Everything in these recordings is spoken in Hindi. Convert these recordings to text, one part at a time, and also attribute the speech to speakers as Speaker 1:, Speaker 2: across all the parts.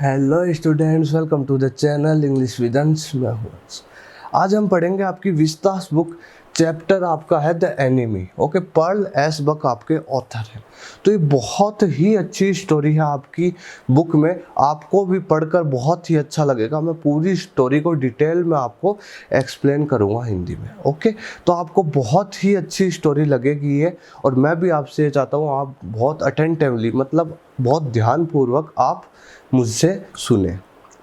Speaker 1: Hello students, welcome to the channel English with Ansh. मैं हूं अंश। आज हम पढ़ेंगे आपकी विस्तास बुक। चैप्टर आपका है the enemy. Okay, Pearl S Buck आपके ऑथर हैं। तो ये बहुत ही अच्छी स्टोरी है आपकी बुक में। आपको भी पढ़कर बहुत ही अच्छा लगेगा। मैं पूरी स्टोरी को डिटेल में आपको एक्सप्लेन करूँगा हिंदी में। ओके, तो आपको बहुत ही अच्छी स्टोरी लगेगी ये। और मैं भी आपसे चाहता हूँ आप बहुत अटेंटिवली, मतलब बहुत ध्यानपूर्वक आप मुझसे सुने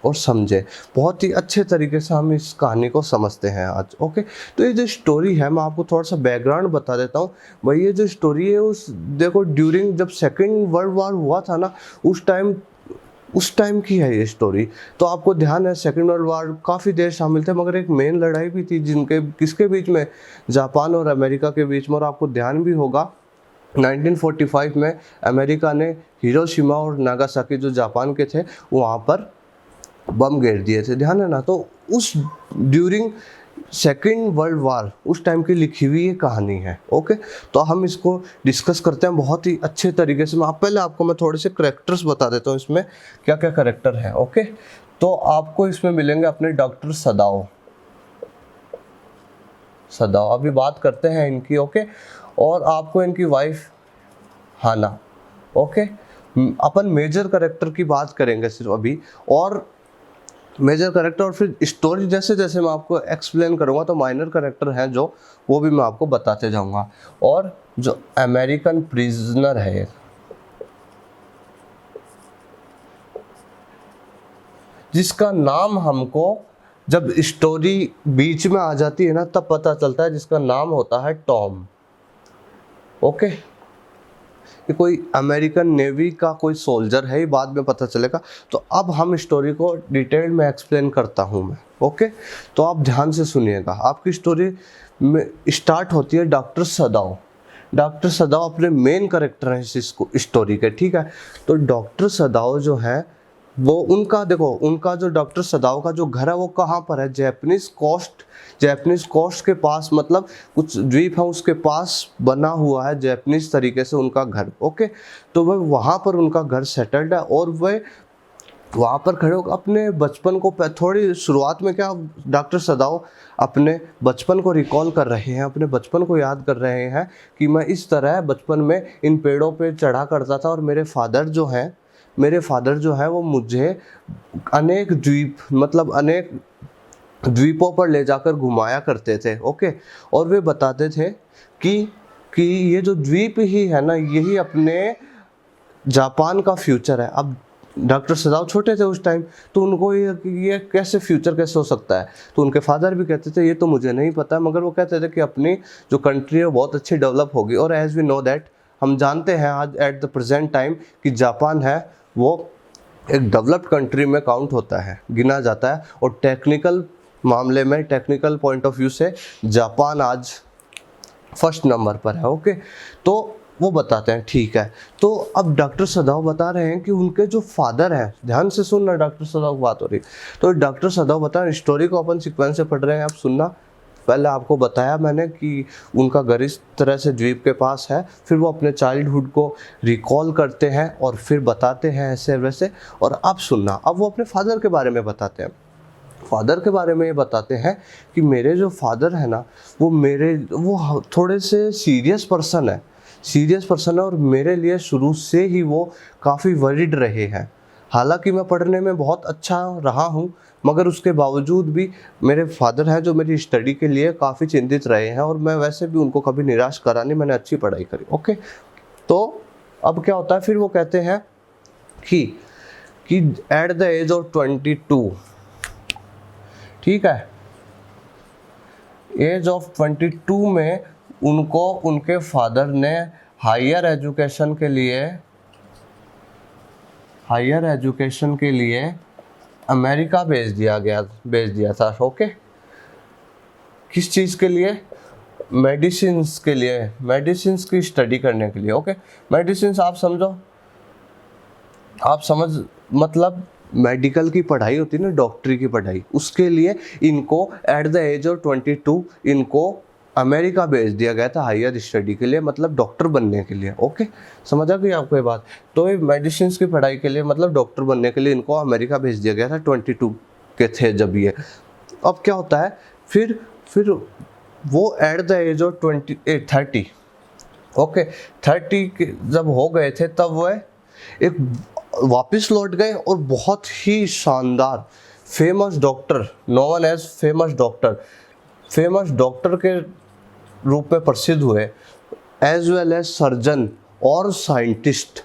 Speaker 1: और समझे। बहुत ही अच्छे तरीके से हम इस कहानी को समझते हैं आज। ओके, तो ये जो स्टोरी है, मैं आपको थोड़ा सा बैकग्राउंड बता देता हूँ भाई। ये जो स्टोरी है उस देखो, ड्यूरिंग जब सेकेंड वर्ल्ड वॉर हुआ था ना, उस टाइम की है ये स्टोरी। तो आपको ध्यान है, सेकेंड वर्ल्ड वॉर काफ़ी देश शामिल थे, मगर एक मेन लड़ाई भी थी किसके बीच में, जापान और अमेरिका के बीच में। और आपको ध्यान भी होगा 1945 में अमेरिका ने हिरोशिमा और नागासाकी जो जापान के थे वहाँ पर बम गिर दिए थे, ध्यान है ना। तो उस ड्यूरिंग सेकेंड वर्ल्ड वॉर उस टाइम की लिखी हुई ये कहानी है। ओके, तो हम इसको डिस्कस करते हैं बहुत ही अच्छे तरीके से। पहले आपको मैं थोड़े से करेक्टर्स बता देता हूँ इसमें क्या क्या करेक्टर हैं। ओके, तो आपको इसमें मिलेंगे अपने डॉक्टर सदाओ। अभी बात करते हैं इनकी। ओके, और आपको इनकी वाइफ हाना। ओके, अपन मेजर करेक्टर की बात करेंगे सिर्फ अभी, और मेजर करेक्टर, और फिर स्टोरी जैसे जैसे मैं आपको एक्सप्लेन करूंगा तो माइनर करेक्टर हैं जो, वो भी मैं आपको बताते जाऊंगा। और जो अमेरिकन प्रिजनर है, जिसका नाम हमको जब स्टोरी बीच में आ जाती है ना तब पता चलता है, जिसका नाम होता है टॉम। ओके, कि कोई अमेरिकन नेवी का कोई सोल्जर है, ये बाद में पता चलेगा। तो अब हम स्टोरी को डिटेल में एक्सप्लेन करता हूँ मैं। ओके, तो आप ध्यान से सुनिएगा। आपकी स्टोरी में स्टार्ट होती है डॉक्टर सदाओ। डॉक्टर सदाओ अपने मेन कैरेक्टर हैं इस स्टोरी के, ठीक है। तो डॉक्टर सदाओ जो है वो, उनका देखो, उनका जो डॉक्टर सदाओ का जो घर है वो कहाँ पर है, जैपनीज कोस्ट के पास, मतलब कुछ द्वीप है उसके पास बना हुआ है जैपनीज तरीके से उनका घर। ओके, तो वह वहाँ पर उनका घर सेटल्ड है, और वह वहाँ पर खड़े होकर अपने बचपन को, थोड़ी शुरुआत में क्या, डॉक्टर सदाओ अपने बचपन को रिकॉल कर रहे हैं, अपने बचपन को याद कर रहे हैं कि मैं इस तरह बचपन में इन पेड़ों पे चढ़ा करता था, और मेरे फादर जो है वो मुझे अनेक द्वीपों पर ले जाकर घुमाया करते थे। ओके, और वे बताते थे कि ये जो द्वीप ही है ना, यही अपने जापान का फ्यूचर है। अब डॉक्टर सदाओ छोटे थे उस टाइम, तो उनको ये कैसे फ्यूचर कैसे हो सकता है। तो उनके फादर भी कहते थे ये तो मुझे नहीं पता, मगर वो कहते थे कि अपनी जो कंट्री है बहुत अच्छी डेवलप होगी। और एज वी नो दैट, हम जानते हैं आज एट द प्रेजेंट टाइम कि जापान है वो एक डेवलप्ड कंट्री में काउंट होता है, गिना जाता है। और टेक्निकल मामले में, टेक्निकल पॉइंट ऑफ व्यू से जापान आज फर्स्ट नंबर पर है। ओके, तो वो बताते हैं, ठीक है। तो अब डॉक्टर सदाओ बता रहे हैं कि उनके जो फादर हैं, ध्यान से सुनना, डॉक्टर सदाओ की बात हो रही। तो डॉक्टर सदाओ बता रहे हैं, स्टोरी को अपन सीक्वेंस से पढ़ रहे हैं, आप सुनना। पहले आपको बताया मैंने कि उनका घर इस तरह से द्वीप के पास है, फिर वो अपने चाइल्डहुड को रिकॉल करते हैं और फिर बताते हैं ऐसे वैसे। और अब सुनना, अब वो अपने फादर के बारे में बताते हैं। फादर के बारे में ये बताते हैं कि मेरे जो फादर है ना, वो थोड़े से सीरियस पर्सन है, और मेरे लिए शुरू से ही वो काफ़ी वरीड रहे हैं। हालांकि मैं पढ़ने में बहुत अच्छा रहा हूँ, मगर उसके बावजूद भी मेरे फादर हैं जो मेरी स्टडी के लिए काफ़ी चिंतित रहे हैं, और मैं वैसे भी उनको कभी निराश करा नहीं, मैंने अच्छी पढ़ाई करी। ओके, तो अब क्या होता है, फिर वो कहते हैं कि एट द एज ऑफ 22, ठीक है, एज ऑफ 22 में उनको उनके फादर ने हायर एजुकेशन के लिए अमेरिका भेज दिया था। ओके, किस चीज़ के लिए, मेडिसिन्स की स्टडी करने के लिए। ओके, मेडिसिन्स आप समझ, मतलब मेडिकल की पढ़ाई होती है ना, डॉक्टरी की पढ़ाई, उसके लिए इनको एट द एज ऑफ 22 इनको अमेरिका भेज दिया गया था हायर स्टडी के लिए, मतलब डॉक्टर बनने के लिए। ओके, समझ आ गई आपको ये बात। तो ये मेडिसिन की पढ़ाई के लिए, मतलब डॉक्टर बनने के लिए इनको अमेरिका भेज दिया गया था। 22 के थे जब ये। अब क्या होता है, फिर वो at the age of 30, okay 30 जब हो गए थे तब वो एक वापस लौट गए और बहुत ही शानदार famous doctor, known as famous doctor के रूप में प्रसिद्ध हुए, एज वेल एज सर्जन और साइंटिस्ट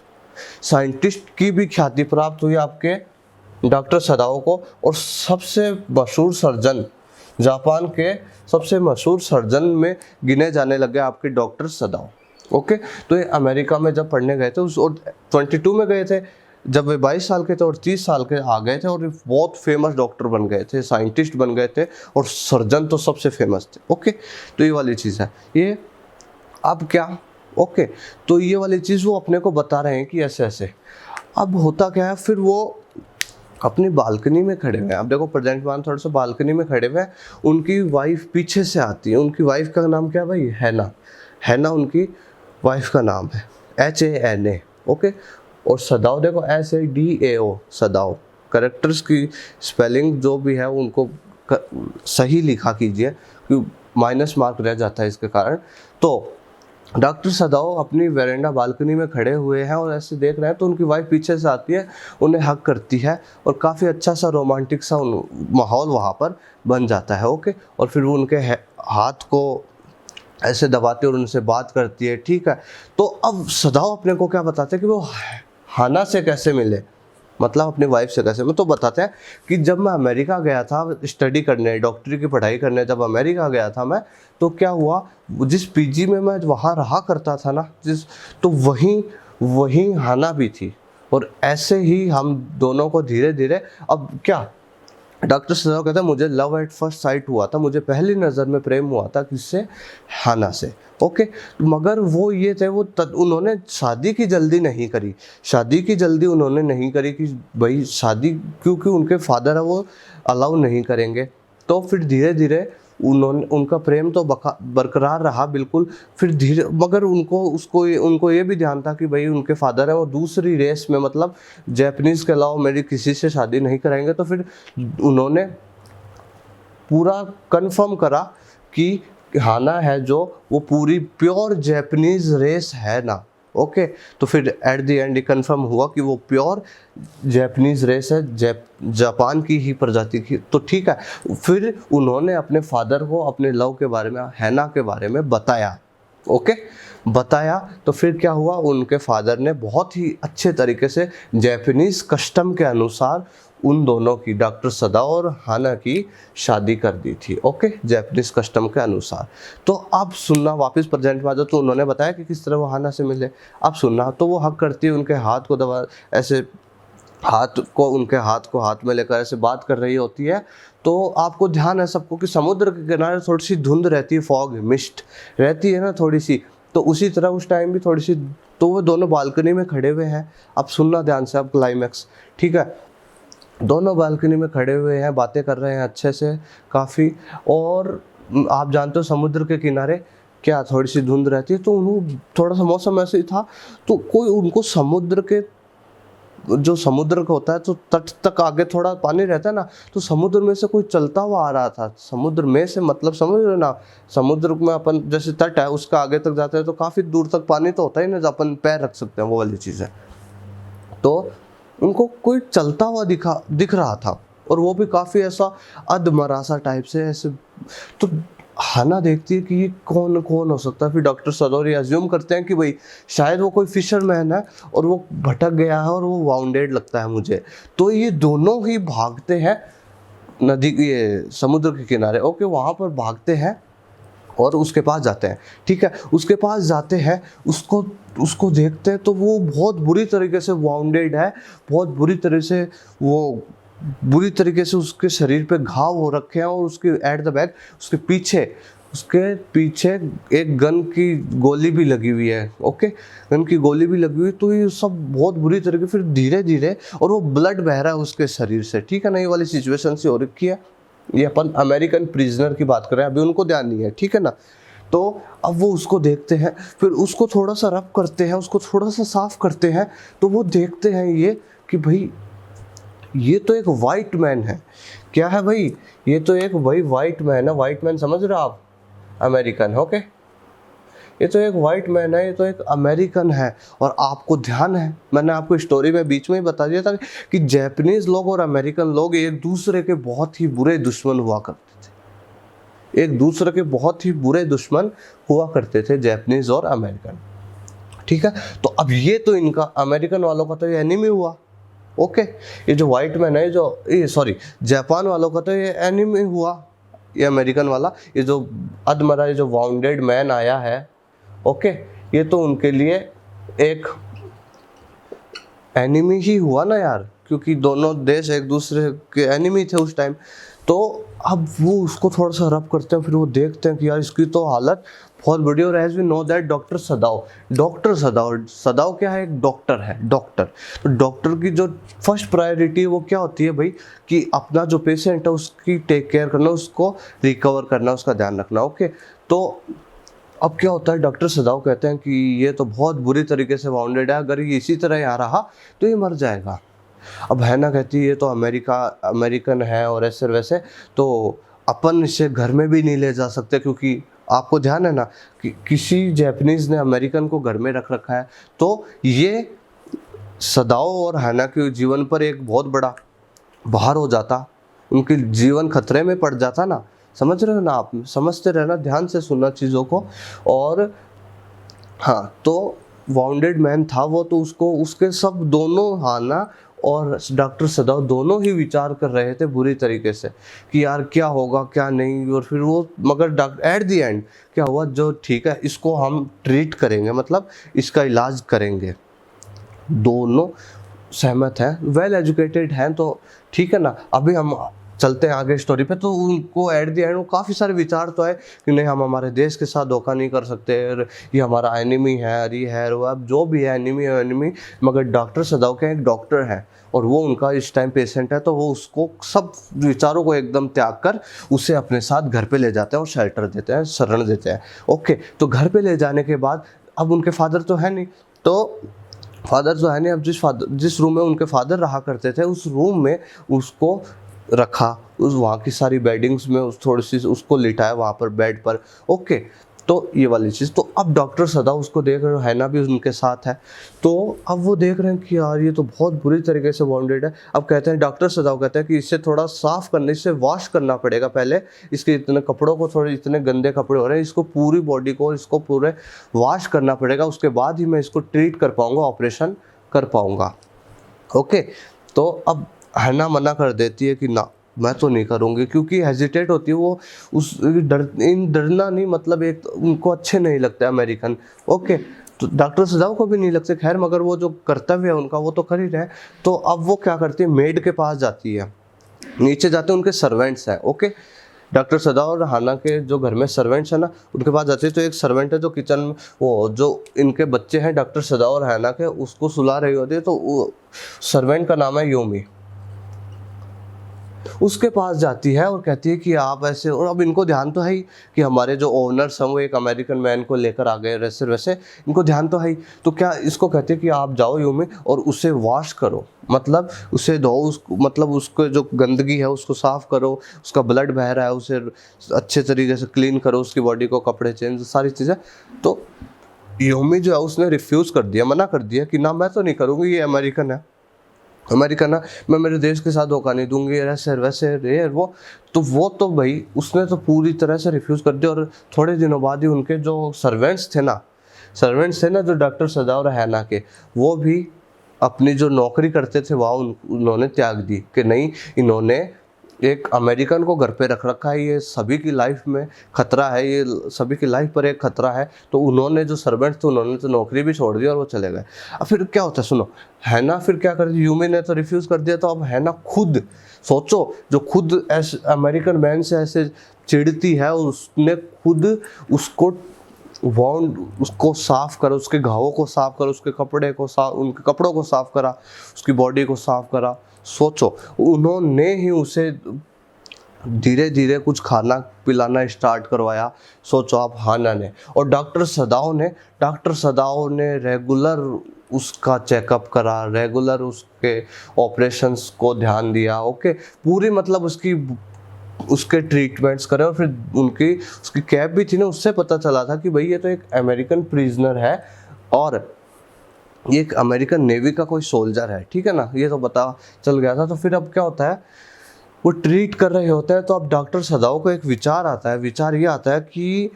Speaker 1: की भी ख्याति प्राप्त हुई आपके डॉक्टर सदाओ को। और सबसे मशहूर सर्जन, जापान के सबसे मशहूर सर्जन में गिने जाने लगे आपके डॉक्टर सदाओ। ओके, तो ये अमेरिका में जब पढ़ने गए थे उस, और 22 में गए थे जब वे 22 साल के थे, और 30 साल के आ गए थे और बहुत फेमस डॉक्टर बन गए थे, साइंटिस्ट बन गए थे, और सर्जन तो सबसे फेमस थे। ओके, तो ये वाली चीज़ है ये। अब क्या, ओके, तो ये वाली चीज़ वो अपने को बता रहे हैं कि ऐसे ऐसे। अब होता क्या है, फिर वो अपनी बालकनी में खड़े हुए हैं। अब देखो प्रेजेंट मान थोड़ा सा बालकनी में खड़े हुए हैं, उनकी वाइफ पीछे से आती है। उनकी वाइफ का नाम क्या है भाई, हैना उनकी वाइफ का नाम है, HANA। ओके, और सदाओ देखो SADAO, सदाओ। करेक्टर्स की स्पेलिंग जो भी है उनको सही लिखा कीजिए, क्योंकि माइनस मार्क रह जाता है इसके कारण। तो डॉक्टर सदाओ अपनी वेरेंडा बालकनी में खड़े हुए हैं और ऐसे देख रहे हैं, तो उनकी वाइफ पीछे से आती है, उन्हें हक करती है, और काफ़ी अच्छा सा रोमांटिक सा माहौल वहाँ पर बन जाता है। ओके, और फिर वो उनके हाथ को ऐसे दबाती है और उनसे बात करती है। ठीक है, तो अब सदाओ अपने को क्या बताते हैं कि वो हाना से कैसे मिले, मतलब अपनी वाइफ से कैसे। मैं तो बताते हैं कि जब मैं अमेरिका गया था स्टडी करने, डॉक्टरी की पढ़ाई करने, जब अमेरिका गया था मैं, तो क्या हुआ, जिस PG में मैं वहाँ रहा करता था ना, तो वहीं हाना भी थी। और ऐसे ही हम दोनों को धीरे धीरे, अब क्या, डॉक्टर सदाओ कहते हैं मुझे लव एट फर्स्ट साइट हुआ था, मुझे पहली नज़र में प्रेम हुआ था, किससे, हाना से। ओके, मगर वो ये थे, उन्होंने शादी की जल्दी नहीं करी, उन्होंने नहीं करी कि भाई शादी, क्योंकि उनके फादर है वो अलाउ नहीं करेंगे। तो फिर धीरे धीरे उनका प्रेम तो बरकरार रहा बिल्कुल। फिर धीरे, मगर उनको ये भी ध्यान था कि भाई उनके फादर है वो दूसरी रेस में, मतलब जैपनीज के अलावा मेरी किसी से शादी नहीं कराएंगे। तो फिर उन्होंने पूरा कंफर्म करा कि हाना है जो वो पूरी प्योर जैपनीज रेस है ना। ओके, तो फिर एट द एंड कंफर्म हुआ कि वो प्योर जैपनीज रेस है, जापान की ही प्रजाति की। तो ठीक है, फिर उन्होंने अपने फादर को अपने लव के बारे में, हैना के बारे में बताया। ओके, बताया तो फिर क्या हुआ, उनके फादर ने बहुत ही अच्छे तरीके से जैपनीज कस्टम के अनुसार उन दोनों की, डॉक्टर सदाओ और हाना की शादी कर दी थी। ओके, जैपनीज कस्टम के अनुसार। तो अब सुनना, वापस प्रेजेंट में आ जाओ। तो उन्होंने बताया कि किस तरह वो हाना से मिले। अब सुनना, तो वो हक करती है, उनके हाथ को दबा, ऐसे उनके हाथ को हाथ में लेकर ऐसे बात कर रही होती है। तो आपको ध्यान है सबको कि समुद्र के किनारे थोड़ी सी धुंध रहती है, फॉग मिस्ट रहती है ना थोड़ी सी। तो उसी तरह उस टाइम भी थोड़ी सी, तो वो दोनों बालकनी में खड़े हुए हैं। अब सुनना ध्यान से, अब क्लाइमैक्स, ठीक है। दोनों बालकनी में खड़े हुए हैं, बातें कर रहे हैं अच्छे से काफ़ी। और आप जानते हो समुद्र के किनारे क्या थोड़ी सी धुंध रहती है, तो उन्होंने थोड़ा सा मौसम ऐसे ही था, तो कोई उनको जो समुद्र का होता है, तो तट तक आगे थोड़ा पानी रहता है ना, तो समुद्र में से कोई चलता हुआ आ रहा था। समुद्र में से मतलब समझ रहे ना, समुद्र में अपन जैसे तट है उसका आगे तक जाते हैं तो काफ़ी दूर तक पानी तो होता ही ना, जो अपन पैर रख सकते हैं, वो वाली चीज़ है। तो उनको कोई चलता हुआ दिख रहा था, और वो भी काफ़ी ऐसा अधमरा सा टाइप से ऐसे। तो हाना देखती है कि ये कौन हो सकता है। फिर डॉक्टर सदौरी अज्यूम करते हैं कि भाई शायद वो कोई फिशरमैन है और वो भटक गया है और वो वाउंडेड लगता है मुझे। तो ये दोनों ही भागते हैं नदी, ये समुद्र के किनारे। ओके, वहाँ पर भागते हैं और उसके पास जाते हैं। ठीक है, उसके पास जाते हैं, उसको देखते हैं तो वो बहुत बुरी तरीके से वाउंडेड है, बहुत बुरी तरीके से उसके शरीर पे घाव हो रखे हैं। और उसके एट द बैक उसके पीछे एक गन की गोली भी लगी हुई है। ओके, गन की गोली भी लगी हुई। तो ये सब बहुत बुरी तरीके, फिर धीरे धीरे, और वो ब्लड बह रहा है उसके शरीर से। ठीक है ना, ये वाली सिचुएशन से हो रखी है। ये अपन अमेरिकन प्रिजनर की बात कर रहे हैं, अभी उनको ध्यान नहीं है। ठीक है ना, तो अब वो उसको देखते हैं, फिर उसको थोड़ा सा रब करते हैं, उसको थोड़ा सा साफ करते हैं, तो वो देखते हैं ये कि भाई ये तो एक वाइट मैन है। क्या है भाई? ये तो एक भाई वाइट मैन है। वाइट मैन समझ रहे हो आप? अमेरिकन। ओके, ये तो एक वाइट मैन है, ये तो एक अमेरिकन है। और आपको ध्यान है, मैंने आपको स्टोरी में बीच में ही बता दिया था कि जापानीज लोग और अमेरिकन लोग एक दूसरे के बहुत ही बुरे दुश्मन हुआ करते थे। एक दूसरे के बहुत ही बुरे दुश्मन हुआ करते थे, जापानीज और अमेरिकन। ठीक है, तो अब ये तो इनका अमेरिकन वालों का तो ये एनिमी हुआ। ओके, ये जो वाइट मैन है, जो ये सॉरी जापान वालों का तो ये एनिमी हुआ, ये अमेरिकन वाला, ये जो अधमरा, ये जो वाउंडेड मैन आया है, ओके, ये तो उनके लिए एक एनिमी ही हुआ ना यार, क्योंकि दोनों देश एक दूसरे के एनिमी थे उस टाइम। तो अब वो उसको थोड़ा सा रब करते हैं, फिर वो देखते हैं कि यार इसकी तो हालत बहुत बुरी। और as we know that doctor Sadao क्या है? एक डॉक्टर है, डॉक्टर। तो डॉक्टर की जो फर्स्ट प्रायोरिटी है वो क्या होती है भाई? कि अपना जो पेशेंट है उसकी टेक केयर करना, उसको रिकवर करना, उसका ध्यान रखना। ओके, तो अब क्या होता है, डॉक्टर सदाओ कहते हैं कि ये तो बहुत बुरी तरीके से वाउंडेड है, अगर ये इसी तरह यहाँ रहा तो ये मर जाएगा। अब हैना कहती है ये तो अमेरिकन है और ऐसे वैसे, तो अपन इसे घर में भी नहीं ले जा सकते, क्योंकि आपको ध्यान है ना कि किसी जापानीज ने अमेरिकन को घर में रख रखा है। तो ये सदाओ और हैना के जीवन पर एक बहुत बड़ा भार हो जाता, उनके जीवन खतरे में पड़ जाता ना। समझ रहे हो ना आप? समझते रहना, ध्यान से सुनना चीज़ों को। और हाँ, तो वाउंडेड मैन था वो, तो उसको उसके सब दोनों हाना और डॉक्टर सदाओ दोनों ही विचार कर रहे थे बुरी तरीके से कि यार क्या होगा क्या नहीं। और फिर वो मगर एट द एंड क्या हुआ, जो ठीक है इसको हम ट्रीट करेंगे, मतलब इसका इलाज करेंगे। दोनों सहमत हैं, वेल एजुकेटेड हैं, तो ठीक है ना। अभी हम चलते हैं आगे स्टोरी पे। तो उनको एट द एंड काफ़ी सारे विचार तो है कि नहीं, हम हमारे देश के साथ धोखा नहीं कर सकते, ये हमारा एनिमी है, ये है वो, अब जो भी है एनिमी। मगर डॉक्टर सदाओ के एक डॉक्टर है और वो उनका इस टाइम पेशेंट है, तो वो उसको सब विचारों को एकदम त्याग कर उसे अपने साथ घर पे ले जाते हैं और शेल्टर देते हैं, शरण देते हैं। ओके, तो घर पे ले जाने के बाद अब उनके फादर तो है नहीं, तो फादर जो है नहीं, अब जिस रूम में उनके फादर रहा करते थे उस रूम में उसको रखा, उस वहाँ की सारी बेडिंग्स में उस थोड़ी सी उसको लिटाया वहाँ पर बेड पर। ओके, तो ये वाली चीज़। तो अब डॉक्टर सदाओ उसको देख रहे हो, हैना भी उनके साथ है, तो अब वो देख रहे हैं कि यार ये तो बहुत बुरी तरीके से वाउंडेड है। अब कहते हैं, डॉक्टर सदाओ कहते हैं कि इसे थोड़ा साफ करने, इसे वॉश करना पड़ेगा पहले, इसके इतने कपड़ों को, थोड़े इतने गंदे कपड़े हो रहे हैं, इसको पूरी बॉडी को इसको पूरे वॉश करना पड़ेगा, उसके बाद ही मैं इसको ट्रीट कर पाऊँगा, ऑपरेशन कर पाऊँगा। ओके, तो अब हैना मना कर देती है कि ना, मैं तो नहीं करूँगी, क्योंकि हेजिटेट होती है वो, उस डरना नहीं, मतलब एक तो उनको अच्छे नहीं लगते अमेरिकन। ओके, तो डॉक्टर सदाओ को भी नहीं लगते, खैर, मगर वो जो कर्तव्य है उनका वो तो कर ही रहे। तो अब वो क्या करती है, मेड के पास जाती है, नीचे जाते हैं, उनके सर्वेंट्स हैं। ओके, डॉक्टर सदाओ और हाना के जो घर में सर्वेंट्स हैं ना, उनके पास जाते हैं। तो एक सर्वेंट है जो किचन में, वो जो इनके बच्चे हैं डॉक्टर सदाओ और हाना के, उसको सुला रही होती है। तो वो सर्वेंट का नाम है यूमी, उसके पास जाती है और कहती है कि आप ऐसे, और अब इनको ध्यान तो है ही कि हमारे जो ओनर्स हैं वो एक अमेरिकन मैन को लेकर आ गए, वैसे इनको ध्यान तो है ही। तो क्या इसको कहते हैं कि आप जाओ यूमी और उसे वॉश करो, मतलब उसे धो, उसको मतलब उसको जो गंदगी है उसको साफ़ करो, उसका ब्लड बह रहा है उसे अच्छे तरीके से क्लीन करो, उसकी बॉडी को कपड़े चेंज, सारी चीज़ें। तो यूमी जो है उसने रिफ्यूज़ कर दिया, मना कर दिया कि ना, मैं तो नहीं करूँगी, ये अमेरिकन है, मैं मेरे देश के साथ धोखा नहीं दूंगी, ऐसे वैसे ये वो। तो वो तो भाई उसने तो पूरी तरह से रिफ्यूज़ कर दिया। और थोड़े दिनों बाद ही उनके जो सर्वेंट्स थे ना जो डॉक्टर सदाओ और हैना के, वो भी अपनी जो नौकरी करते थे वहाँ उन्होंने त्याग दी कि नहीं, इन्होंने एक अमेरिकन को घर पे रख रखा है, ये सभी की लाइफ में खतरा है, ये सभी की लाइफ पर एक खतरा है। तो उन्होंने जो सर्वेंट्स थे उन्होंने तो नौकरी भी छोड़ दी और वो चले गए। अब फिर क्या होता है, सुनो, हैना फिर क्या करती, यूमी ने तो रिफ्यूज़ कर दिया, तो अब हैना खुद सोचो, जो खुद ऐसे अमेरिकन मैन से ऐसे चिढ़ती है, और उसने खुद उसको उसको साफ करा, उसके घावों को साफ करा, उसके उनके कपड़ों को साफ करा, उसकी बॉडी को साफ करा। सोचो, उन्होंने ही उसे धीरे धीरे कुछ खाना पिलाना स्टार्ट करवाया। सोचो आप, हाना ने। और डॉक्टर सदाओ ने रेगुलर उसका चेकअप करा, रेगुलर उसके ऑपरेशंस को ध्यान दिया। ओके, पूरी मतलब उसके ट्रीटमेंट्स करे। और फिर उसकी कैप भी थी ना, उससे पता चला था कि भाई ये तो एक अमेरिकन प्रिजनर है और ये एक अमेरिकन नेवी का कोई सोल्जर है, ठीक है ना, ये तो पता चल गया था। तो फिर अब क्या होता है, वो ट्रीट कर रहे होते हैं, तो अब डॉक्टर सदाओ को एक विचार आता है। विचार ये आता है कि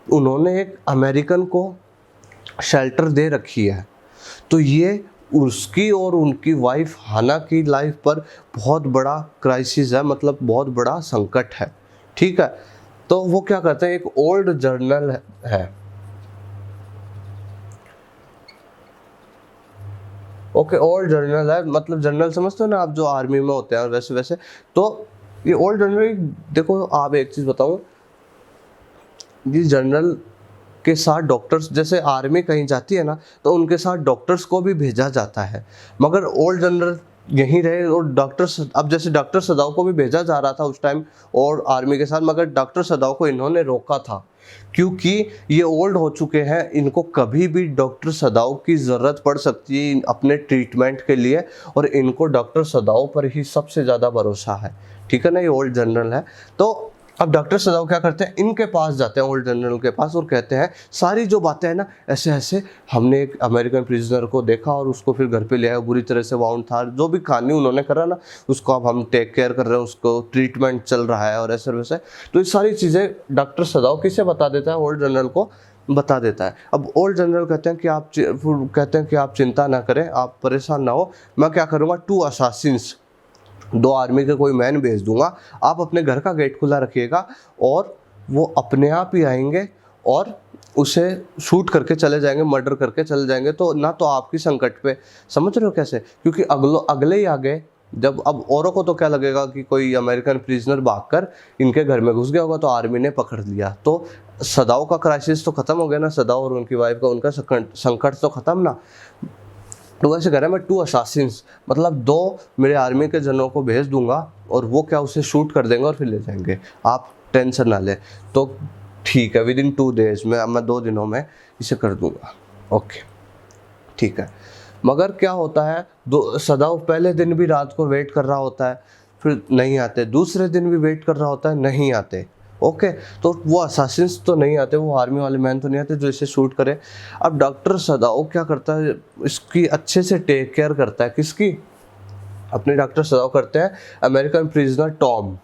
Speaker 1: उन्होंने एक अमेरिकन को शेल्टर दे रखी है, तो ये उसकी और उनकी वाइफ हाना की लाइफ पर बहुत बड़ा क्राइसिस है, मतलब बहुत बड़ा संकट है, ठीक है। तो वो क्या करते हैं, एक ओल्ड जर्नल है, ओके, ओल्ड जर्नल है, मतलब जर्नल समझते हो ना आप, जो आर्मी में होते हैं वैसे वैसे। तो ये ओल्ड जर्नल, देखो आप एक चीज़ बताऊँ, ये जर्नल के साथ डॉक्टर्स, जैसे आर्मी कहीं जाती है ना तो उनके साथ डॉक्टर्स को भी भेजा जाता है, मगर ओल्ड जनरल यहीं रहे। और अब जैसे डॉक्टर सदाओ को भी भेजा जा रहा था उस टाइम और आर्मी के साथ, मगर डॉक्टर सदाओ को इन्होंने रोका था, क्योंकि ये ओल्ड हो चुके हैं, इनको कभी भी डॉक्टर सदाओ की ज़रूरत पड़ सकती है अपने ट्रीटमेंट के लिए, और इनको डॉक्टर सदाओ पर ही सबसे ज़्यादा भरोसा है, ठीक है ना, ये ओल्ड जनरल है। तो अब डॉक्टर सदाओ क्या करते हैं, इनके पास जाते हैं, ओल्ड जनरल के पास, और कहते हैं सारी जो बातें हैं ना, ऐसे ऐसे हमने एक अमेरिकन प्रिजनर को देखा और उसको फिर घर पे ले आया, बुरी तरह से वाउंड था, जो भी कहानी उन्होंने करा ना, उसको अब हम टेक केयर कर रहे हैं, उसको ट्रीटमेंट चल रहा है और ऐसे वैसे। तो ये सारी चीज़ें डॉक्टर सदाओ किसे बता देता है, ओल्ड जनरल को बता देता है। अब ओल्ड जनरल कहते हैं कि आप चिंता ना करें, आप परेशान ना हो, मैं क्या करूँगा, 2 असासिन्स, 2 आर्मी के कोई मैन भेज दूंगा, आप अपने घर का गेट खुला रखिएगा और वो अपने आप ही आएंगे और उसे शूट करके चले जाएंगे, मर्डर करके चले जाएंगे। तो ना तो आपकी संकट पे, समझ रहे हो कैसे, क्योंकि अगले ही आ गए। जब अब औरों को तो क्या लगेगा कि कोई अमेरिकन प्रिजनर भागकर इनके घर में घुस गया होगा तो आर्मी ने पकड़ लिया, तो सदाओ का क्राइसिस तो खत्म हो गया ना, सदाओ और उनकी वाइफ का, उनका संकट तो खत्म ना। तो वैसे कह रहा है, मैं 2 असासिन्स, मतलब 2 मेरे आर्मी के जनों को भेज दूंगा और वो क्या उसे शूट कर देंगे और फिर ले जाएंगे, आप टेंशन ना ले। तो ठीक है, विदिन 2 डेज में, मैं 2 दिनों में इसे कर दूंगा, ओके ठीक है। मगर क्या होता है, सदाओ पहले दिन भी रात को वेट कर रहा होता है, फिर नहीं आते, दूसरे दिन भी वेट कर रहा होता है, नहीं आते, ओके। तो वो असासिन्स तो नहीं आते, वो आर्मी वाले मैन तो नहीं आते जो इसे शूट करे। अब डॉक्टर सदाओ क्या करता है, इसकी अच्छे से टेक केयर करता है, किसकी, अपने डॉक्टर सदाओ करते हैं अमेरिकन प्रिजनर टॉम,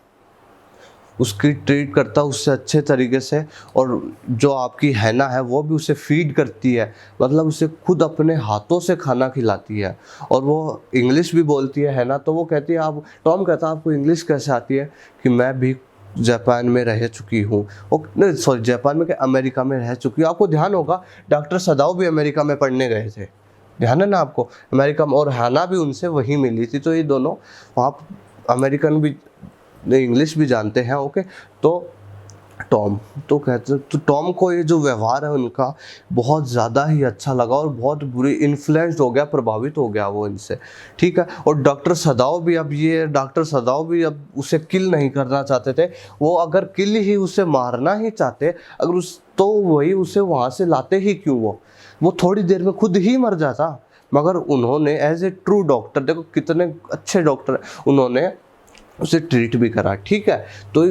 Speaker 1: उसकी ट्रीट करता है उससे अच्छे तरीके से। और जो आपकी हैना है वो भी उसे फीड करती है, मतलब उसे खुद अपने हाथों से खाना खिलाती है। और वो इंग्लिश भी बोलती है हैना, तो वो कहती है, आप, टॉम कहता है आपको इंग्लिश कैसे आती है, कि मैं भी जापान में रह चुकी हूँ, नहीं सॉरी, जापान में, कि अमेरिका में रह चुकी हूँ। आपको ध्यान होगा डॉक्टर सदाओ भी अमेरिका में पढ़ने गए थे, ध्यान है ना आपको, अमेरिका में, और हैना भी उनसे वहीं मिली थी, तो ये दोनों वहाँ अमेरिकन भी, इंग्लिश भी जानते हैं, ओके। तो टॉम तो कहते, तो टॉम को ये जो व्यवहार है उनका बहुत ज़्यादा ही अच्छा लगा और बहुत बुरी इन्फ्लुएंस्ड हो गया, प्रभावित हो गया वो इनसे, ठीक है। और डॉक्टर सदाओ भी अब उसे किल नहीं करना चाहते थे, वो अगर किल ही, उसे मारना ही चाहते अगर तो वही उसे वहाँ से लाते ही क्यों, वो थोड़ी देर में खुद ही मर जाता। मगर उन्होंने एज ए ट्रू डॉक्टर, देखो कितने अच्छे डॉक्टर, उन्होंने उसे ट्रीट भी करा, ठीक है। तो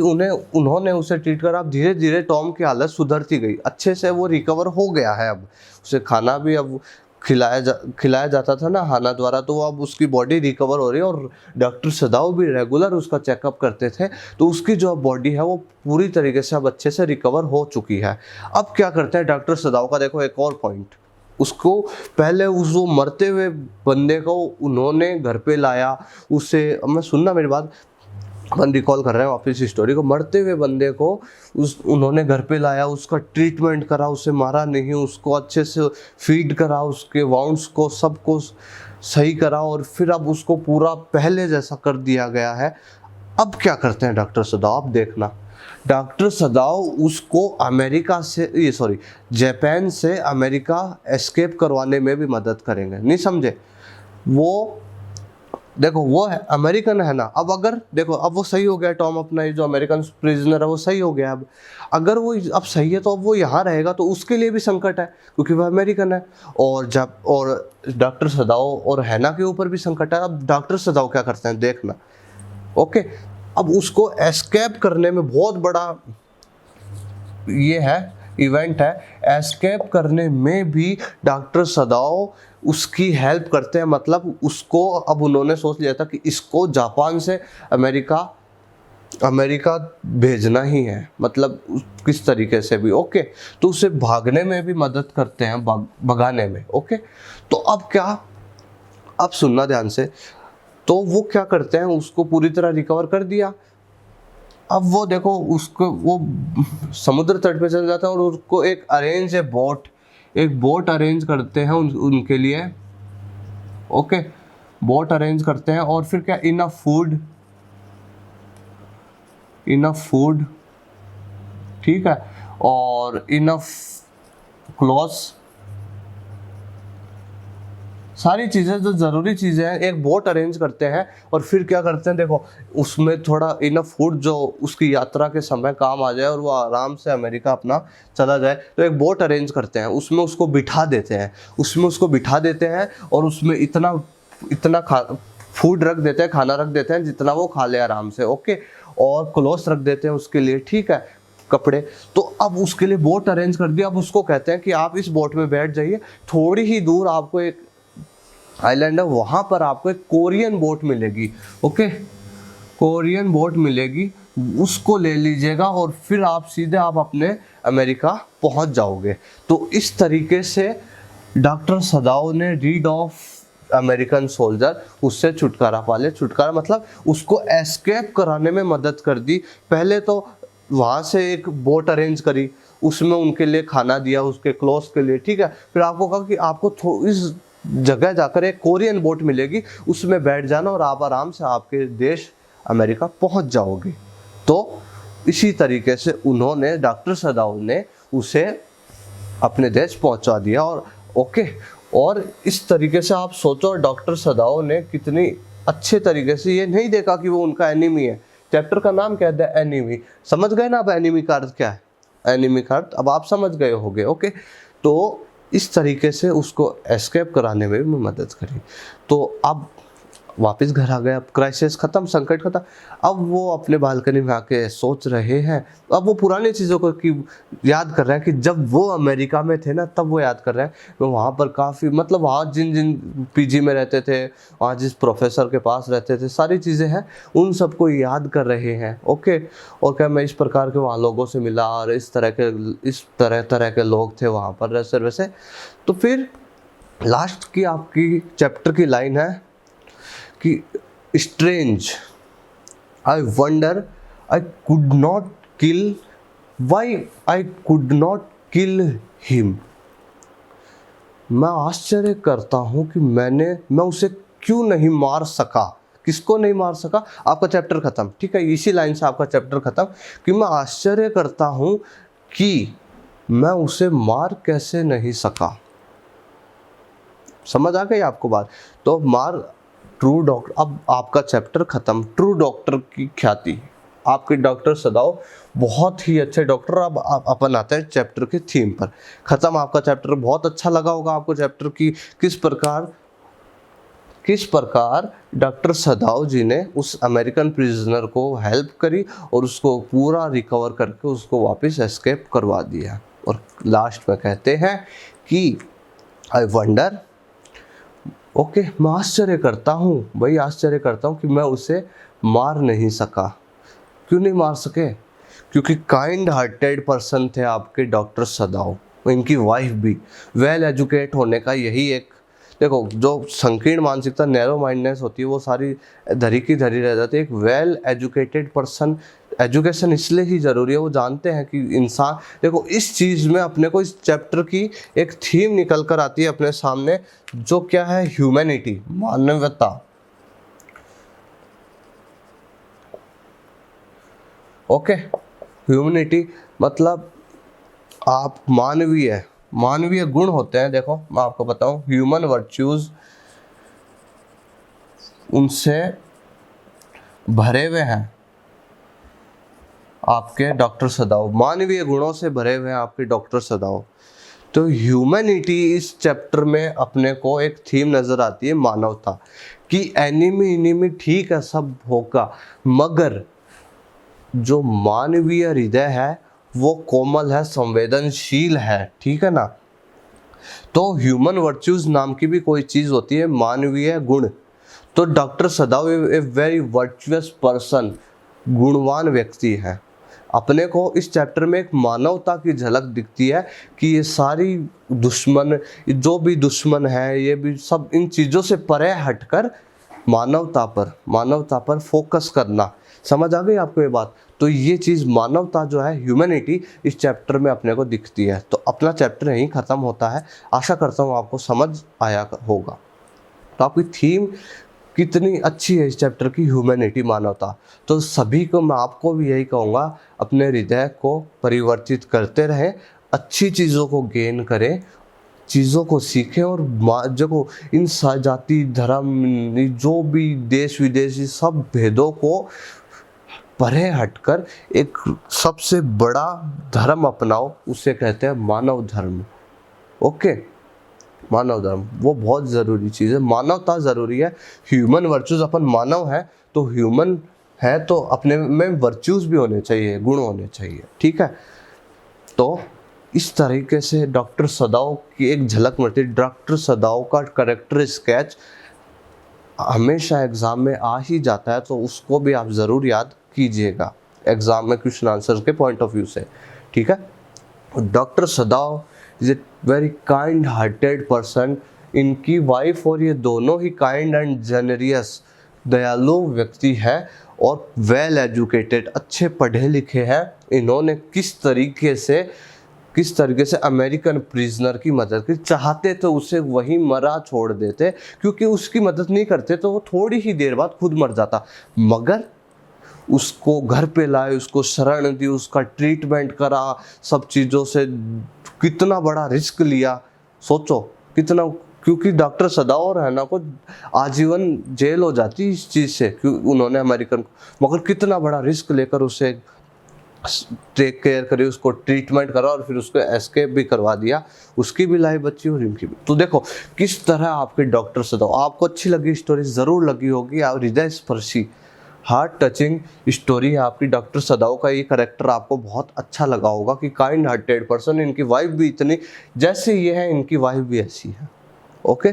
Speaker 1: उन्होंने उसे ट्रीट करा। अब धीरे धीरे टॉम की हालत सुधरती गई, अच्छे से वो रिकवर हो गया है। अब उसे खाना भी अब खिलाया जाता था ना हाना द्वारा, तो अब उसकी बॉडी रिकवर हो रही है। और डॉक्टर सदाओ भी रेगुलर उसका चेकअप करते थे, तो उसकी जो बॉडी है वो पूरी तरीके से अब अच्छे से रिकवर हो चुकी है। अब क्या करते हैं डॉक्टर सदाओ का, देखो एक और पॉइंट, उसको पहले वो मरते हुए बंदे को उन्होंने घर पे लाया, उसे, मैं सुनना मेरी बात, अपन रिकॉल कर रहे हैं वापस स्टोरी को, मरते हुए बंदे को उन्होंने घर पे लाया, उसका ट्रीटमेंट करा, उसे मारा नहीं, उसको अच्छे से फीड करा, उसके वाउंड्स को सबको सही करा, और फिर अब उसको पूरा पहले जैसा कर दिया गया है। अब क्या करते हैं डॉक्टर सदाओ, आप देखना, डॉक्टर सदाओ उसको जापान से अमेरिका एस्केप करवाने में भी मदद करेंगे, नहीं समझे, वो देखो वो है अमेरिकन है ना, अब अगर देखो अब वो सही हो गया टॉम, अपना ये जो अमेरिकन प्रिजनर है वो सही हो गया। अब अगर वो अब सही है तो अब वो यहाँ रहेगा तो उसके लिए भी संकट है क्योंकि वो अमेरिकन है। और जब और डॉक्टर सदाओ और हैना के ऊपर भी संकट है। अब डॉक्टर सदाओ क्या करते हैं देखना, ओके। अब उसको एस्केप करने में बहुत बड़ा ये है इवेंट है, एस्केप करने में भी डॉक्टर सदाओ उसकी हेल्प करते हैं। मतलब उसको अब उन्होंने सोच लिया था कि इसको जापान से अमेरिका अमेरिका भेजना ही है, मतलब किस तरीके से भी, ओके। तो उसे भागने में भी मदद करते हैं, भगाने में, ओके। तो अब क्या, अब सुनना ध्यान से, तो वो क्या करते हैं, उसको पूरी तरह रिकवर कर दिया। अब वो देखो उसको वो समुद्र तट पे चल जाता है और उसको एक अरेंज है बोट, एक बोट अरेंज करते हैं उनके लिए, ओके। बोट अरेंज करते हैं और फिर क्या, इनफ फूड, ठीक है, और इनफ क्लॉथ्स, सारी चीज़ें जो ज़रूरी चीज़ें हैं एक बोट अरेंज करते हैं। और फिर क्या करते हैं देखो, उसमें थोड़ा इनफ फूड जो उसकी यात्रा के समय काम आ जाए और वो आराम से अमेरिका अपना चला जाए, तो एक बोट अरेंज करते हैं, उसमें उसको बिठा देते हैं और उसमें इतना फूड रख देते हैं, खाना रख देते हैं जितना वो खा ले आराम से, ओके। और क्लोथ्स रख देते हैं उसके लिए, ठीक है, कपड़े। तो अब उसके लिए बोट अरेंज कर दिया। अब उसको कहते हैं कि आप इस बोट में बैठ जाइए, थोड़ी ही दूर आपको एक आइलैंड है, वहाँ पर आपको एक कोरियन बोट मिलेगी, ओके, कोरियन बोट मिलेगी, उसको ले लीजिएगा और फिर आप सीधे आप अपने अमेरिका पहुँच जाओगे। तो इस तरीके से डॉक्टर सदाओ ने रीड ऑफ अमेरिकन सोल्जर, उससे छुटकारा पा लिया। छुटकारा मतलब उसको एस्केप कराने में मदद कर दी। पहले तो वहाँ से एक बोट अरेंज करी, उसमें उनके लिए खाना दिया, उसके क्लोथ्स के लिए, ठीक है। फिर आपको कहा कि आपको इस जगह जाकर एक कोरियन बोट मिलेगी, उसमें बैठ जाना और आप आराम से आपके देश अमेरिका पहुंच जाओगे। तो इसी तरीके से उन्होंने, डॉक्टर सदाओ ने उसे अपने देश पहुंचा दिया। और ओके, और इस तरीके से आप सोचो डॉक्टर सदाओ ने कितनी अच्छे तरीके से ये नहीं देखा कि वो उनका एनिमी है। चैप्टर का नाम क्या है, एनिमी। समझ गए ना अब एनिमी का अर्थ क्या है, एनिमी का अर्थ अब आप समझ गए होंगे, ओके। तो इस तरीके से उसको एस्केप कराने में भी मदद करी। तो अब वापस घर आ गए, अब क्राइसिस ख़त्म, संकट ख़त्म। अब वो अपने बालकनी में आके सोच रहे हैं, अब वो पुरानी चीज़ों को की याद कर रहे हैं कि जब वो अमेरिका में थे ना, तब वो याद कर रहे हैं। तो वहाँ पर काफ़ी, मतलब वहाँ जिन जिन पीजी में रहते थे, वहाँ जिस प्रोफेसर के पास रहते थे, सारी चीज़ें हैं, उन सबको याद कर रहे हैं, ओके। और क्या, मैं इस प्रकार के वहाँ लोगों से मिला और इस तरह के लोग थे वहाँ पर वैसे। तो फिर लास्ट की आपकी चैप्टर की लाइन है कि strange, I wonder I could not kill, why I could not kill him. मैं आश्चर्य करता हूँ कि मैं उसे क्यों नहीं मार सका। किसको नहीं मार सका, आपका चैप्टर खत्म, ठीक है। इसी लाइन से आपका चैप्टर खत्म कि मैं आश्चर्य करता हूँ कि मैं उसे मार कैसे नहीं सका। समझ आ गई आपको बात। तो ट्रू डॉक्टर, अब आपका चैप्टर खत्म, ट्रू डॉक्टर की ख्याति। आपके डॉक्टर सदाओ बहुत ही अच्छे डॉक्टर। अब अपन आते हैं चैप्टर के थीम पर। खत्म आपका चैप्टर। बहुत अच्छा लगा होगा आपको चैप्टर की किस प्रकार डॉक्टर सदाओ जी ने उस अमेरिकन प्रिजनर को हेल्प करी और उसको पूरा रिकवर करके उसको वापस एस्केप करवा दिया। और लास्ट में कहते हैं कि आई वंडर, ओके, मैं आश्चर्य करता हूँ, भाई आश्चर्य करता हूँ कि मैं उसे मार नहीं सका। क्यों नहीं मार सके? क्योंकि काइंड हार्टेड पर्सन थे आपके डॉक्टर सदाओ, इनकी वाइफ भी। वेल एजुकेट होने का यही एक, देखो जो संकीर्ण मानसिकता, नैरो माइंडनेस होती है, वो सारी धरी की धरी रह जाती है। एक वेल एजुकेटेड पर्सन, एजुकेशन इसलिए ही ज़रूरी है, वो जानते हैं कि इंसान, देखो इस चीज़ में अपने को इस चैप्टर की एक थीम निकल कर आती है अपने सामने, जो क्या है, ह्यूमैनिटी, मानवता, ओके। ह्यूमैनिटी मतलब आप मानवीय गुण होते हैं। देखो मैं आपको बताऊं, ह्यूमन वर्च्यूज, उनसे भरे हुए हैं आपके डॉक्टर सदाव, मानवीय गुणों से भरे हुए हैं आपके डॉक्टर सदाव। तो ह्यूमैनिटी इस चैप्टर में अपने को एक थीम नज़र आती है, मानवता कि एनिमी इनिमी ठीक है सब होगा, मगर जो मानवीय हृदय है वो कोमल है, संवेदनशील है, ठीक है ना। तो ह्यूमन वर्च्यूज नाम की भी कोई चीज़ होती है, मानवीय गुण। तो doctor सदाव a very virtuous person, गुणवान व्यक्ति है। अपने को इस चैप्टर में एक मानवता की झलक दिखती है कि ये सारी दुश्मन, जो भी दुश्मन है, ये भी सब इन चीज़ों से परे हटकर मानवता पर फोकस करना। समझ आ गई आपको ये बात? तो ये चीज़ मानवता जो है, ह्यूमैनिटी, इस चैप्टर में अपने को दिखती है। तो अपना चैप्टर यहीं ख़त्म होता है। आशा करता हूँ आपको समझ आया होगा। तो आपकी थीम कितनी अच्छी है इस चैप्टर की, ह्यूमैनिटी, मानवता। तो सभी को, मैं आपको भी यही कहूँगा, अपने हृदय को परिवर्तित करते रहें, अच्छी चीज़ों को गेन करें, चीज़ों को सीखें और जो इन जाति धर्म, जो भी देश विदेश, सब भेदों को परे हटकर एक सबसे बड़ा धर्म अपनाओ, उसे कहते हैं मानव धर्म। ओके, मानव धर्म वो बहुत ज़रूरी चीज़ है, मानवता ज़रूरी है। ह्यूमन वर्चूज़, अपन मानव है तो ह्यूमन है तो अपने में वर्चूज़ भी होने चाहिए, गुण होने चाहिए, ठीक है। तो इस तरीके से डॉक्टर सदाव की एक झलक मिलती है। डॉक्टर सदाव का कैरेक्टर स्केच हमेशा एग्ज़ाम में आ ही जाता है, तो उसको भी आप ज़रूर याद कीजिएगा एग्ज़ाम में क्वेश्चन आंसर के पॉइंट ऑफ व्यू से, ठीक है। Doctor सदाव is a very kind hearted person. इनकी वाइफ और ये दोनों ही काइंड एंड जेनरियस, दयालु व्यक्ति है और वेल एजुकेटेड, अच्छे पढ़े लिखे हैं। इन्होंने किस तरीके से अमेरिकन प्रिजनर की मदद की, चाहते तो उसे वहीं मरा छोड़ देते, क्योंकि उसकी मदद नहीं करते तो वो थोड़ी ही देर बाद खुद मर जाता, मगर उसको घर पे लाए, उसको शरण दी, उसका ट्रीटमेंट करा, सब चीज़ों से कितना बड़ा रिस्क लिया, सोचो कितना। क्योंकि डॉक्टर सदाव है ना को आजीवन जेल हो जाती इस चीज़ से, क्योंकि उन्होंने अमेरिकन, मगर कितना बड़ा रिस्क लेकर उसे टेक केयर करी, उसको ट्रीटमेंट करा और फिर उसको एस्केप भी करवा दिया, उसकी भी लाइफ बची और इनकी भी। तो देखो किस तरह आपके डॉक्टर सदाव, आपको अच्छी लगी स्टोरी, ज़रूर लगी होगी, और हृदय स्पर्शी, हार्ट टचिंग स्टोरी है आपकी। डॉक्टर सदाव का ये करेक्टर आपको बहुत अच्छा लगा होगा कि काइंड हार्टेड पर्सन, इनकी वाइफ भी इतनी, जैसे ये है इनकी वाइफ भी ऐसी है, ओके।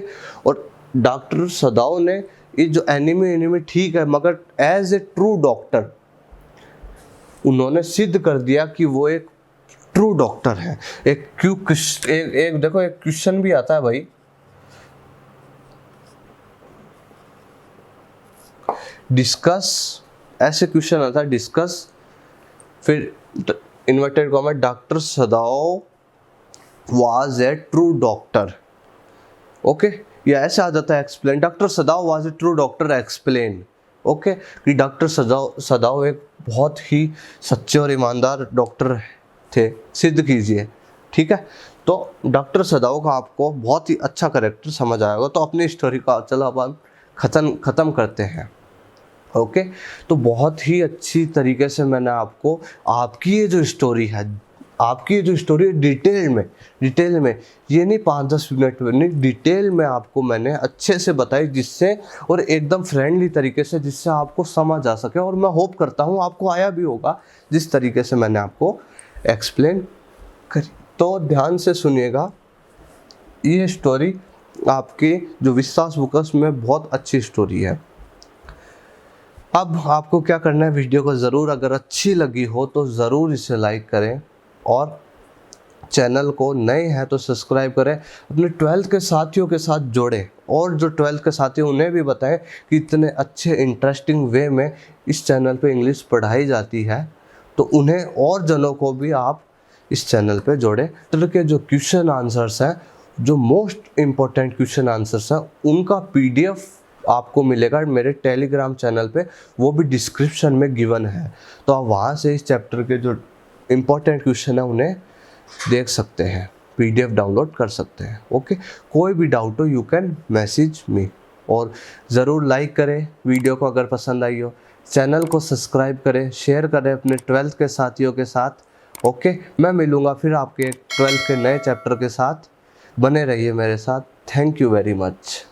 Speaker 1: और डॉक्टर सदाव ने ये जो एनिमी ठीक है, मगर एज ए ट्रू डॉक्टर उन्होंने सिद्ध कर दिया कि वो एक ट्रू डॉक्टर है। एक देखो एक क्वेश्चन भी आता है भाई, डिस्कस, ऐसे क्वेश्चन आता है डिस्कस, फिर inverted comma, doctor सदाव was a true doctor, okay. या ऐसे आ जाता है explain, doctor सदाव was a true doctor explain, okay. कि डॉक्टर सदाव एक बहुत ही सच्चे और ईमानदार डॉक्टर थे, सिद्ध कीजिए, ठीक है। तो डॉक्टर सदाव का आपको बहुत ही अच्छा कैरेक्टर समझ आएगा। तो अपनी स्टोरी का चलो अपन ख़त्म करते हैं, ओके। तो बहुत ही अच्छी तरीके से मैंने आपको आपकी ये जो स्टोरी है डिटेल में, ये नहीं 5-10 मिनट में नहीं, डिटेल में आपको मैंने अच्छे से बताई, जिससे और एकदम फ्रेंडली तरीके से, जिससे आपको समझ आ सके। और मैं होप करता हूँ आपको आया भी होगा जिस तरीके से मैंने आपको एक्सप्लेन करी। तो ध्यान से सुनिएगा, ये स्टोरी आपकी जो विश्वास बुकस में बहुत अच्छी स्टोरी है। अब आपको क्या करना है, वीडियो को ज़रूर, अगर अच्छी लगी हो तो ज़रूर इसे लाइक करें, और चैनल को नए हैं तो सब्सक्राइब करें, अपने 12th के साथियों के साथ जोड़ें, और जो 12th के साथी उन्हें भी बताएं कि इतने अच्छे इंटरेस्टिंग वे में इस चैनल पे इंग्लिश पढ़ाई जाती है, तो उन्हें और जनों को भी आप इस चैनल पे जोड़ें। तो के जो क्वेश्चन आंसर्स हैं, जो मोस्ट इम्पोर्टेंट क्वेश्चन आंसर्स हैं, उनका PDF आपको मिलेगा मेरे टेलीग्राम चैनल पे, वो भी डिस्क्रिप्शन में गिवन है। तो आप वहाँ से इस चैप्टर के जो इम्पोर्टेंट क्वेश्चन है उन्हें देख सकते हैं, PDF डाउनलोड कर सकते हैं, ओके। कोई भी डाउट हो यू कैन मैसेज मी। और ज़रूर लाइक करें वीडियो को अगर पसंद आई हो, चैनल को सब्सक्राइब करें, शेयर करें अपने 12th के साथियों के साथ। ओके, मैं मिलूँगा फिर आपके 12th के नए चैप्टर के साथ। बने रहिए मेरे साथ। Thank you very much.